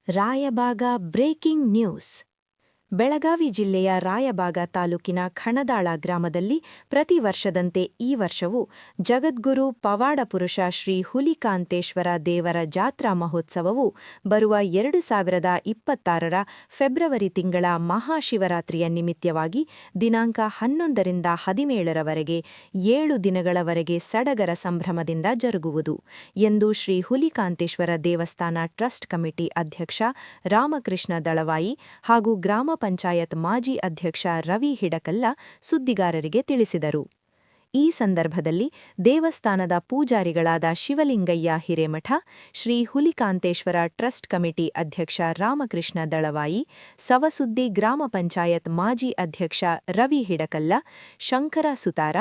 Raybag breaking news. Belagavi ಜಿಲ್ಲೆಯ ರಾಯಬಾಗ ತಾಲೂಕಿನ ಖಣದಾಳ ಗ್ರಾಮದಲ್ಲಿ ಪ್ರತಿ ವರ್ಷದಂತೆ ಈ ವರ್ಷವೂ ಜಗದ್ಗುರು ಪವಾಡಪುರುಷ ಶ್ರೀ ಹುಲಿಕಾಂತೇಶ್ವರ ದೇವರ ಜಾತ್ರಾ ಮಹೋತ್ಸವವು ಬರುವ 2026ರ ಫೆಬ್ರವರಿ ತಿಂಗಳ ಮಹಾಶಿವರಾತ್ರಿಯ ನಿಮಿತ್ತವಾಗಿ ದಿನಾಂಕ 11ರಿಂದ 17ರವರೆಗೆ 7 ದಿನಗಳವರೆಗೆ ಸಡಗರ ಸಂಭ್ರಮದಿಂದ ಜರುಗುವುದು ಎಂದು ಶ್ರೀ ಹುಲಿಕಾಂತೇಶ್ವರ ದೇವಸ್ಥಾನ ಟ್ರಸ್ಟ್ ಕಮಿಟಿ ಅಧ್ಯಕ್ಷ ರಾಮಕೃಷ್ಣ ದಳವಾಯಿ ಹಾಗೂ ಗ್ರಾಮ ಪಂಚಾಯತ್ ಮಾಜಿ ಅಧ್ಯಕ್ಷ ರವಿ ಹಿಡಕಲ್ಲ ಸುದ್ದಿಗಾರರಿಗೆ ತಿಳಿಸಿದರು. ಈ ಸಂದರ್ಭದಲ್ಲಿ ದೇವಸ್ಥಾನದ ಪೂಜಾರಿಗಳಾದ ಶಿವಲಿಂಗಯ್ಯ ಹಿರೇಮಠ, ಶ್ರೀ ಹುಲಿಕಾಂತೇಶ್ವರ ಟ್ರಸ್ಟ್ ಕಮಿಟಿ ಅಧ್ಯಕ್ಷ ರಾಮಕೃಷ್ಣ ದಳವಾಯಿ, ಸವಸುದ್ದಿ ಗ್ರಾಮ ಪಂಚಾಯತ್ ಮಾಜಿ ಅಧ್ಯಕ್ಷ ರವಿ ಹಿಡಕಲ್ಲ, ಶಂಕರ ಸುತಾರ,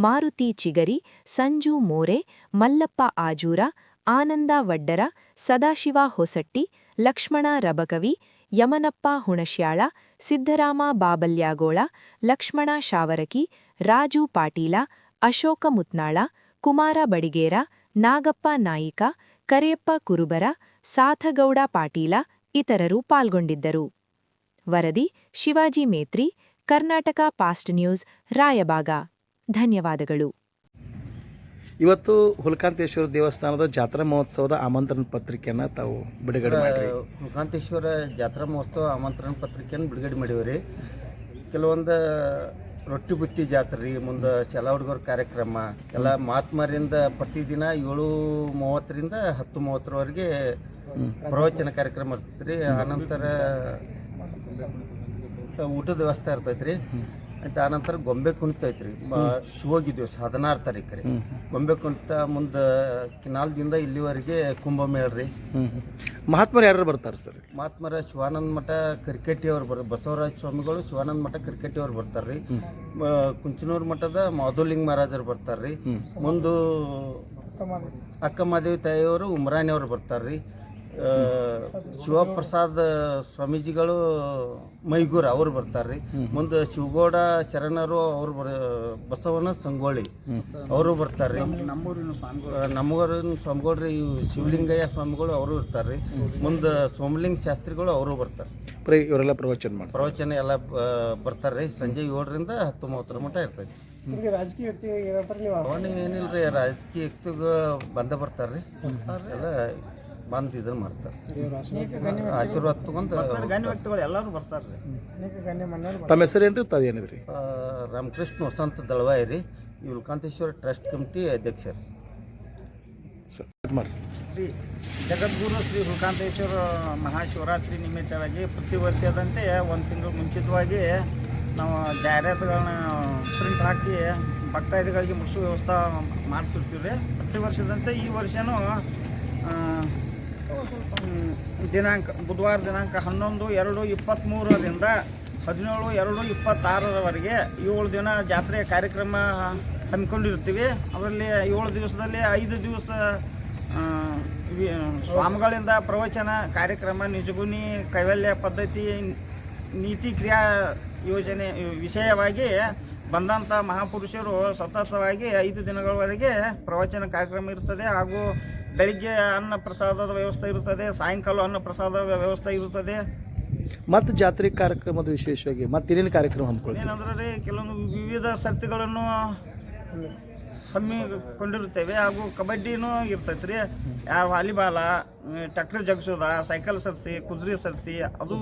ಮಾರುತಿ ಚಿಗರಿ, ಸಂಜು ಮೋರೆ, ಮಲ್ಲಪ್ಪ ಆಜೂರ, ಆನಂದ ವಡ್ಡರ, ಸದಾಶಿವ ಹೊಸಟ್ಟಿ, ಲಕ್ಷ್ಮಣ ರಬಕವಿ, ಯಮನಪ್ಪ ಹುಣಶ್ಯಾಳ, ಸಿದ್ದರಾಮ ಬಾಬಲ್ಯಾಗೋಳ, ಲಕ್ಷ್ಮಣ ಶಾವರಕಿ, ರಾಜು ಪಾಟೀಲ, ಅಶೋಕ ಮುತ್ನಾಳ, ಕುಮಾರ ಬಡಿಗೇರ, ನಾಗಪ್ಪ ನಾಯಿಕ, ಕರಿಯಪ್ಪ ಕುರುಬರ, ಸಾಥಗೌಡ ಪಾಟೀಲ ಇತರರು ಪಾಲ್ಗೊಂಡಿದ್ದರು. ವರದಿ ಶಿವಾಜಿ ಮೇತ್ರಿ, ಕರ್ನಾಟಕ ಪಾಸ್ಟ್ ನ್ಯೂಸ್, ರಾಯಬಾಗ. ಧನ್ಯವಾದಗಳು. ಇವತ್ತು ಹುಲಿಕಾಂತೇಶ್ವರ ದೇವಸ್ಥಾನದ ಜಾತ್ರಾ ಮಹೋತ್ಸವದ ಆಮಂತ್ರಣ ಪತ್ರಿಕೆಯನ್ನು ತಾವು ಬಿಡುಗಡೆ ಮಾಡಿ. ಹುಲಿಕಾಂತೇಶ್ವರ ಜಾತ್ರಾ ಮಹೋತ್ಸವ ಆಮಂತ್ರಣ ಪತ್ರಿಕೆಯನ್ನು ಬಿಡುಗಡೆ ಮಾಡಿವ್ರಿ. ಕೆಲವೊಂದು ರೊಟ್ಟಿ ಬುತ್ತಿ ಜಾತ್ರೆ ರೀ, ಮುಂದೆ ಶಾಲಾ ಹುಡುಗರ ಕಾರ್ಯಕ್ರಮ ಎಲ್ಲ ಮಹಾತ್ಮರಿಂದ ಪ್ರತಿದಿನ 7:30ರಿಂದ 10:30ರವರೆಗೆ ಪ್ರವಚನ ಕಾರ್ಯಕ್ರಮ ಇರ್ತೈತೆ ರೀ. ಆನಂತರ ಊಟದ ವ್ಯವಸ್ಥೆ ಇರ್ತೈತೆ ರೀ. ಆಯ್ತು, ಆನಂತರ ಗೊಂಬೆ ಕುಣಿತ ಐತ್ರಿ. ಶಿವೋಗಿ ದಿವಸ 16 ತಾರೀಕು ರೀ ಗೊಂಬೆ ಕುಣಿತ. ಮುಂದೆ ಕಿನಾಲ್ದಿಂದ ಇಲ್ಲಿವರೆಗೆ ಕುಂಭಮೇಳ ರೀ. ಮಹಾತ್ಮರು ಯಾರು ಬರ್ತಾರೆ ಸರ್? ಮಹಾತ್ಮರ ಶಿವಾನಂದ ಮಠ ಕರಿಕಟ್ಟಿಯವ್ರು ಬಸವರಾಜ ಸ್ವಾಮಿಗಳು ಶಿವಾನಂದ ಮಠ ಕರಿಕಟ್ಟಿಯವ್ರು ಬರ್ತಾರೆ ರೀ. ಕುಂಚನೂರು ಮಠದ ಮಾಧುಲಿಂಗ ಮಹಾರಾಜರು ಬರ್ತಾರೆ ರೀ. ಮುಂದೆ ಅಕ್ಕಮಾದೇವಿ ತಾಯಿಯವರು ಉಮ್ರಾಣಿಯವರು ಬರ್ತಾರೆ ರೀ. ಶಿವಪ್ರಸಾದ್ ಸ್ವಾಮೀಜಿಗಳು ಮೈಗೂರು ಅವರು ಬರ್ತಾರೆ ರೀ. ಮುಂದೆ ಶಿವಗೌಡ ಶರಣರು ಅವರು ಬಸವನ ಸಂಗೋಳಿ ಅವರು ಬರ್ತಾರೆ ರೀ. ನಮ್ಮೂರಿನ ಸ್ವಾಮಿಗಳ್ರಿ ಶಿವಲಿಂಗಯ್ಯ ಸ್ವಾಮಿಗಳು ಅವರು ಇರ್ತಾರೆ ರೀ. ಮುಂದೆ ಸೋಮಲಿಂಗ ಶಾಸ್ತ್ರಿಗಳು ಅವರು ಬರ್ತಾರೆ. ಇವರೆಲ್ಲ ಪ್ರವಚನ ಎಲ್ಲ ಬರ್ತಾರೆ ರೀ. ಸಂಜೆ 7ರಿಂದ 10:30 ಮಟ್ಟ ಇರ್ತೈತಿ. ಅವನು ಏನಿಲ್ರಿ, ರಾಜಕೀಯ ವ್ಯಕ್ತಿಗೆ ಬಂದ ಬರ್ತಾರೆ ರೀ. ಎಲ್ಲ ಬಂದು ಇದನ್ನು ಮಾಡ್ತಾರೆ, ಆಶೀರ್ವಾದ ತಗೊಂಡು ಎಲ್ಲರೂ ಬರ್ತಾರೆ ರೀ. ತಮ್ಮ ಹೆಸರೇನ್ರಿ? ತಾವೇನಿದ್ರಿ? ರಾಮಕೃಷ್ಣ ವಸಂತ ದಳವಾಯಿ ರೀ, ಹುಲಿಕಾಂತೇಶ್ವರ ಟ್ರಸ್ಟ್ ಕಮಿಟಿ ಅಧ್ಯಕ್ಷರು. ಶ್ರೀ ಜಗದ್ಗುರು ಶ್ರೀ ಹುಲಿಕಾಂತೇಶ್ವರ ಮಹಾಶಿವರಾತ್ರಿ ನಿಮಿತ್ತವಾಗಿ ಪ್ರತಿ ವರ್ಷದಂತೆ 1 ತಿಂಗಳು ಮುಂಚಿತವಾಗಿ ನಾವು ಜಾಹೀರಾತುಗಳನ್ನ ಪ್ರಿಂಟ್ ಹಾಕಿ ಭಕ್ತಾದಿಗಳಿಗೆ ಮುಗಿಸೋ ವ್ಯವಸ್ಥೆ ಮಾಡ್ತಿರ್ತೀವಿ ರೀ. ಪ್ರತಿ ವರ್ಷದಂತೆ ಈ ವರ್ಷವೂ ಬುಧವಾರ ದಿನಾಂಕ 11/2/23ರಿಂದ 17/2/26ರವರೆಗೆ 7 ದಿನ ಜಾತ್ರೆಯ ಕಾರ್ಯಕ್ರಮ ಹಮ್ಮಿಕೊಂಡಿರ್ತೀವಿ. ಅದರಲ್ಲಿ 7 ದಿವಸದಲ್ಲಿ 5 ದಿವಸ ಸ್ವಾಮಿಗಳಿಂದ ಪ್ರವಚನ ಕಾರ್ಯಕ್ರಮ, ನಿಜಗುಣಿ, ಕೈವಲ್ಯ ಪದ್ಧತಿ, ನೀತಿ ಕ್ರಿಯಾ ಯೋಜನೆ ವಿಷಯವಾಗಿ ಬಂದಂಥ ಮಹಾಪುರುಷರು ಸತತವಾಗಿ 5 ದಿನಗಳವರೆಗೆ ಪ್ರವಚನ ಕಾರ್ಯಕ್ರಮ ಇರ್ತದೆ. ಹಾಗೂ ಬೆಳಿಗ್ಗೆ ಅನ್ನ ಪ್ರಸಾದದ ವ್ಯವಸ್ಥೆ ಇರುತ್ತದೆ, ಸಾಯಂಕಾಲ ಅನ್ನ ಪ್ರಸಾದದ ವ್ಯವಸ್ಥೆ ಇರುತ್ತದೆ. ಮತ್ತು ಜಾತ್ರೆ ಕಾರ್ಯಕ್ರಮದ ವಿಶೇಷವಾಗಿ ಮತ್ತೇನೇನು ಕಾರ್ಯಕ್ರಮ ಹಮ್ಮಿಕೊಳ್ಳಿ ಏನಂದ್ರೆ ಕೆಲವೊಂದು ವಿವಿಧ ಸರ್ತಿಗಳನ್ನು ಹಮ್ಮಿಕೊಂಡಿರುತ್ತೇವೆ. ಹಾಗೂ ಕಬಡ್ಡಿನೂ ಇರ್ತೈತೆ ರೀ. ವಾಲಿಬಾಲ, ಟ್ರ್ಯಾಕ್ಟರ್ ಜಗ್ಸೋದ, ಸೈಕಲ್ ಸರ್ತಿ, ಕುದುರೆ ಸರ್ತಿ, ಅದು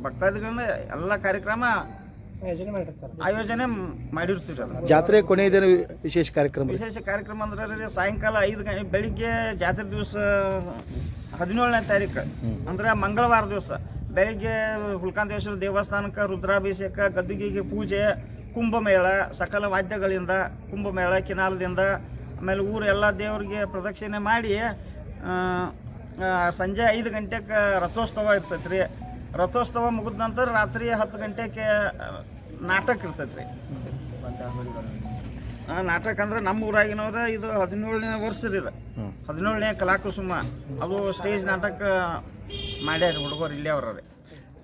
ಭಕ್ತಾದಿಗಳನ್ನ ಎಲ್ಲ ಕಾರ್ಯಕ್ರಮ ಆಯೋಜನೆ ಮಾಡಿರ್ತೀವಿ. ಜಾತ್ರೆ ಕೊನೆಯ ದಿನ ವಿಶೇಷ ಕಾರ್ಯಕ್ರಮ ಅಂದ್ರೆ ಸಾಯಂಕಾಲ 5 ಗಂಟೆ, ಬೆಳಿಗ್ಗೆ ಜಾತ್ರೆ ದಿವಸ 17ನೇ ತಾರೀಕು ಅಂದ್ರೆ ಮಂಗಳವಾರ ದಿವಸ ಬೆಳಿಗ್ಗೆ ಹುಲಿಕಾಂತೇಶ್ವರ ದೇವಸ್ಥಾನಕ್ಕೆ ರುದ್ರಾಭಿಷೇಕ, ಗದ್ದಿಗೆಗೆ ಪೂಜೆ, ಕುಂಭಮೇಳ, ಸಕಲ ವಾದ್ಯಗಳಿಂದ ಕುಂಭಮೇಳ ಕಿನಾಲದಿಂದ, ಆಮೇಲೆ ಊರೆಲ್ಲ ದೇವರಿಗೆ ಪ್ರದಕ್ಷಿಣೆ ಮಾಡಿ ಸಂಜೆ 5 ಗಂಟೆಗೆ ರಥೋತ್ಸವ ಇರ್ತೈತೆ ರೀ. ರಥೋತ್ಸವ ಮುಗಿದ ನಂತರ ರಾತ್ರಿ 10 ಗಂಟೆಗೆ ನಾಟಕ ಇರ್ತೈತೆ ರೀ. ನಾಟಕ ಅಂದ್ರೆ ನಮ್ಮ ಊರಾಗಿನವ್ರ ಇದು 17ನೇ ವರ್ಷ ರೀ. 17ನೇ ಕಲಾಕುಸುಮ ಅದು ಸ್ಟೇಜ್ ನಾಟಕ ಮಾಡ್ಯಾರ ಹುಡುಗರು ಇಲ್ಲಿ ಅವ್ರ ರೀ.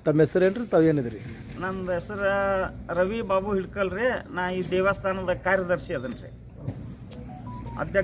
ತಮ್ಮ ಹೆಸರೇನ್ರಿ? ತಾವೇನಿದ್ರಿ? ನನ್ನ ಹೆಸರು ರವಿ ಬಾಬು ಹಿಡ್ಕಲ್ ರೀ. ನಾ ಈ ದೇವಸ್ಥಾನದ ಕಾರ್ಯದರ್ಶಿ ಅದನ್ರಿ, ಅಧ್ಯಕ್ಷ.